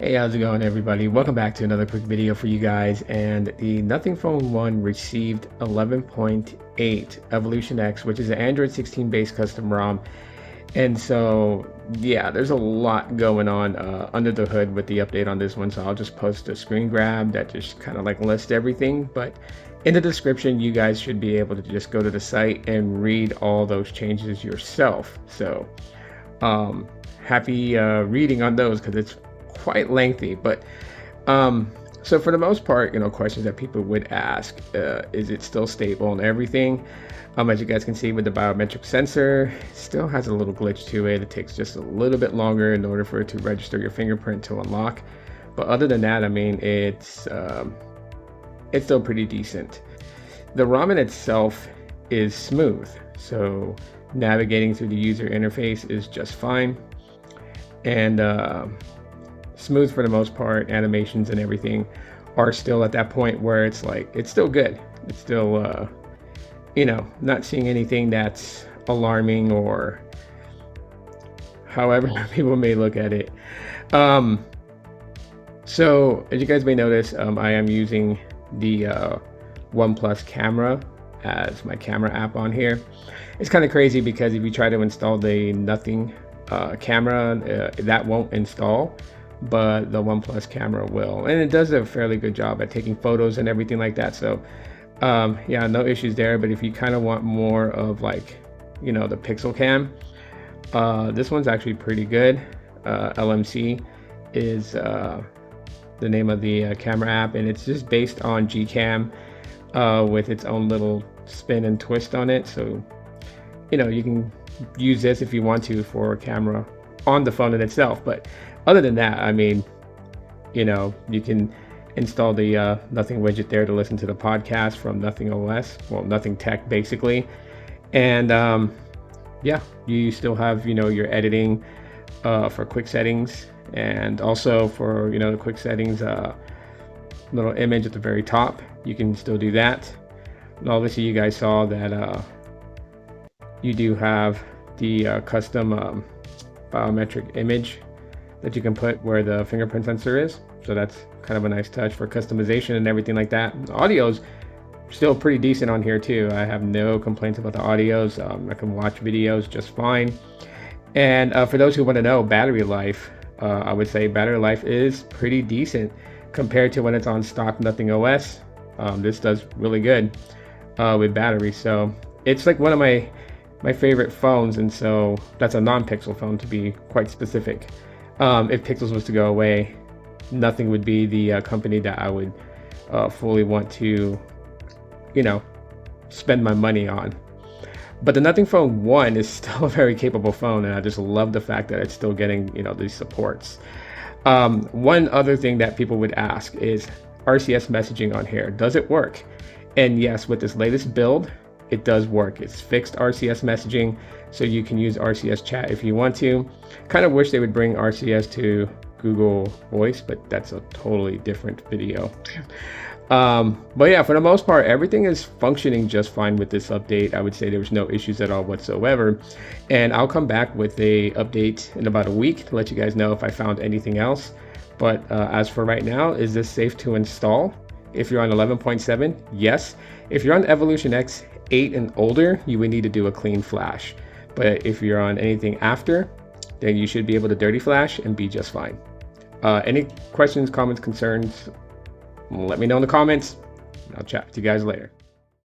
Hey, how's it going, everybody? Welcome back to another quick video for you guys. And the Nothing Phone 1 received 11.8 EvolutionX, which is an Android 16 based custom ROM. And so, yeah, there's a lot going on under the hood with the update on this one. So I'll just post a screen grab that just kind of like lists everything. But in the description, you guys should be able to just go to the site and read all those changes yourself. So happy reading on those, because it's quite lengthy. But so for the most part, questions that people would ask, is it still stable and everything? As you guys can see with the biometric sensor, it still has a little glitch to it. It takes just a little bit longer in order for it to register your fingerprint to unlock. But other than that, I mean, it's still pretty decent. The ROM in itself is smooth, so navigating through the user interface is just fine. And smooth for the most part. Animations and everything are still at that point where it's like, it's still good. It's still, not seeing anything that's alarming or however people may look at it. So as you guys may notice, I am using the OnePlus camera as my camera app on here. It's kind of crazy because if you try to install the Nothing camera, that won't install, but the OnePlus camera will, and it does a fairly good job at taking photos and everything like that. So yeah, no issues there. But if you kind of want more of like, the Pixel cam, this one's actually pretty good. LMC is the name of the camera app, and it's just based on Gcam with its own little spin and twist on it. So you can use this if you want to for a camera on the phone in itself. But other than that, I mean, you can install the Nothing widget there to listen to the podcast from Nothing OS, well, Nothing Tech basically. And yeah, you still have your editing for quick settings, and also for the quick settings little image at the very top, you can still do that. And obviously you guys saw that you do have the custom biometric image that you can put where the fingerprint sensor is. So that's kind of a nice touch for customization and everything like that. The audio's still pretty decent on here too. I have no complaints about the audios. I can watch videos just fine. And for those who want to know battery life, I would say battery life is pretty decent compared to when it's on stock Nothing OS. This does really good with battery. So it's like one of my favorite phones, and so that's a non-Pixel phone, to be quite specific. If Pixels was to go away, Nothing would be the company that I would fully want to spend my money on. But the Nothing Phone 1 is still a very capable phone, and I just love the fact that it's still getting these supports. One other thing that people would ask is RCS messaging on here, does it work? And yes, with this latest build, it does work. It's fixed RCS messaging, so you can use RCS chat if you want to. Kind of wish they would bring RCS to Google Voice, but that's a totally different video. But yeah, for the most part, everything is functioning just fine with this update. I would say there's no issues at all whatsoever. And I'll come back with a update in about a week to let you guys know if I found anything else. But as for right now, is this safe to install? If you're on 11.7, yes. If you're on EvolutionX 8 and older, you would need to do a clean flash. But if you're on anything after, then you should be able to dirty flash and be just fine. Any questions, comments, concerns, let me know in the comments. I'll chat with you guys later.